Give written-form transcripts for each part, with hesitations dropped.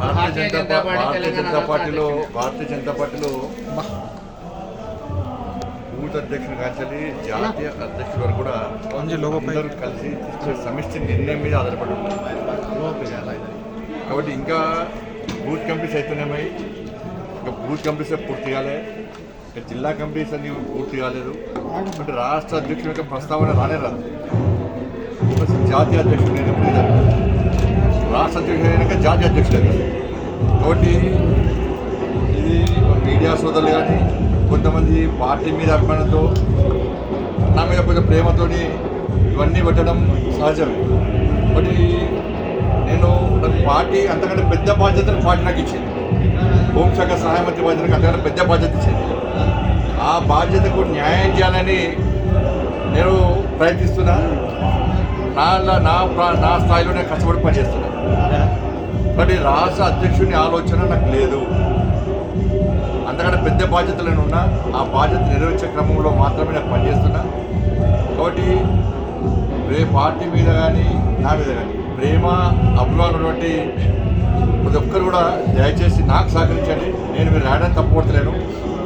భారతీయ జనతా పార్టీలో బూత్ అధ్యక్షుడు కాంచాలి జాతీయ అధ్యక్షుడు వరకు కూడా అందరూ కలిసి సమిష్టి నిర్ణయం మీద ఆధారపడి ఉంటుంది. కాబట్టి ఇంకా బూత్ కమిటీస్ అయితేనేమై ఇంకా బూత్ కమిటీస్ పూర్తి కాలే, ఇంకా జిల్లా కమిటీస్ అన్ని పూర్తి కాలేదు. అంటే రాష్ట్ర అధ్యక్షుడి యొక్క ప్రస్తావన రానే రాదు. జాతీయ అధ్యక్షుడు నిర్ణయం రాష్ట్ర అధ్యక్షుడు అయినాక జాతీయ అధ్యక్షుడు. కాబట్టి ఇది మీడియా సోదరులు కానీ కొంతమంది పార్టీ మీద అభిమానంతో నా మీద కొంచెం ప్రేమతోని ఇవన్నీ పెట్టడం సహజమే. కాబట్టి నేను పార్టీ అంతకంటే పెద్ద బాధ్యతను పార్టీ నాకు ఇచ్చింది. హోంశాఖ సహాయ మంత్రి బాధ్యతకు అంతకంటే పెద్ద బాధ్యత ఇచ్చింది. ఆ బాధ్యతకు న్యాయం చేయాలని నేను ప్రయత్నిస్తున్నా. నా స్థాయిలో నేను కష్టపడి పనిచేస్తున్నా. కానీ రాష్ట్ర అధ్యక్షుని ఆలోచన నాకు లేదు. అంతకంటే పెద్ద బాధ్యతలను ఉన్నా ఆ బాధ్యత నెరవేర్చే క్రమంలో మాత్రమే నేను పనిచేస్తున్నా. కాబట్టి పార్టీ మీద కానీ నా మీద కానీ ప్రేమ అభిమానులు బట్టి ప్రతి ఒక్కరు కూడా దయచేసి నాకు సహకరించండి. నేను మీరు రాయడానికి తప్పుపడతలేను,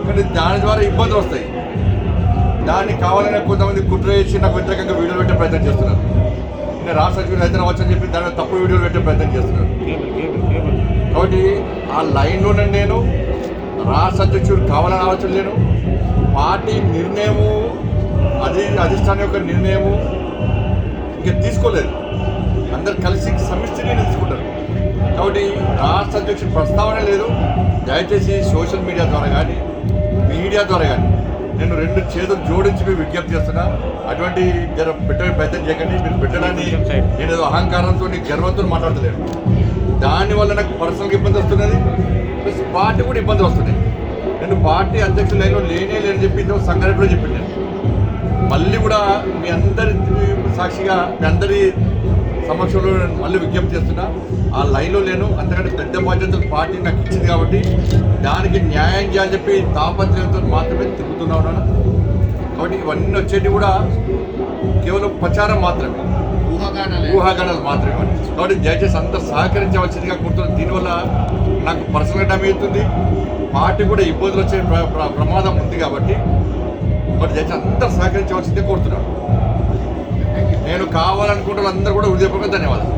కానీ దాని ద్వారా ఇబ్బందులు వస్తాయి. దాన్ని కావాలనే కొంతమంది కుట్ర చేసి నాకు వ్యతిరేకంగా వీడియోలు పెట్టే ప్రయత్నం చేస్తున్నారు. నేను రాష్ట్ర అధ్యక్షుడు హైదరాబాద్ అని చెప్పి దాని తప్పు వీడియోలు పెట్టే ప్రయత్నం చేస్తున్నారు. కాబట్టి ఆ లైన్లోనే నేను రాష్ట్ర అధ్యక్షుడు కావాలని ఆలోచన లేను. పార్టీ నిర్ణయము అధిష్టానం యొక్క నిర్ణయము ఇంకా తీసుకోలేదు. అందరు కలిసి సమిష్టి నిర్ణయం తీసుకుంటారు. కాబట్టి రాష్ట్ర అధ్యక్షుడు ప్రస్తావన లేదు. దయచేసి సోషల్ మీడియా ద్వారా కానీ మీడియా ద్వారా కానీ నేను రెండు చేతులు జోడించి మీరు విజ్ఞప్తి చేస్తున్నా. అటువంటి పెట్టే ప్రయత్నం చేయకండి. మీరు పెట్టడాన్ని నేను ఏదో అహంకారంతో గర్వంతో మాట్లాడతలేను. దానివల్ల నాకు పర్సనల్గా ఇబ్బంది వస్తున్నది, ప్లస్ పార్టీ కూడా ఇబ్బంది వస్తున్నాయి. నేను పార్టీ అధ్యక్షులు లైన్లో లేని చెప్పి సంగారెడ్డిలో చెప్పింది. నేను మళ్ళీ కూడా మీ అందరి సాక్షిగా మీ అందరి సమక్షంలో నేను మళ్ళీ విజ్ఞప్తి చేస్తున్నా. ఆ లైన్లో లేను. అంతకంటే పెద్ద బాధ్యతలు పార్టీ నాకు ఇచ్చింది కాబట్టి దానికి న్యాయం చేయాలని చెప్పి తాపత్రయంతో మాత్రమే తిరుగుతున్నా ఉన్నాను. కాబట్టి ఇవన్నీ వచ్చేటి కూడా కేవలం ప్రచారం మాత్రమే, ఊహాగానాలు మాత్రమే. కాబట్టి దయచేసి అందరూ సహకరించవలసిందిగా కోరుతున్నాను. దీనివల్ల నాకు పర్సనల్ డ్యామేజ్ అవుతుంది, పార్టీ కూడా ఇబ్బందులు వచ్చే ప్రమాదం ఉంది. కాబట్టి మరి దయచేసి అందరూ సహకరించవలసిందే కోరుతున్నాను. నేను కావాలనుకుంటున్న అందరూ కూడా హృదయపూర్వక ధన్యవాదాలు.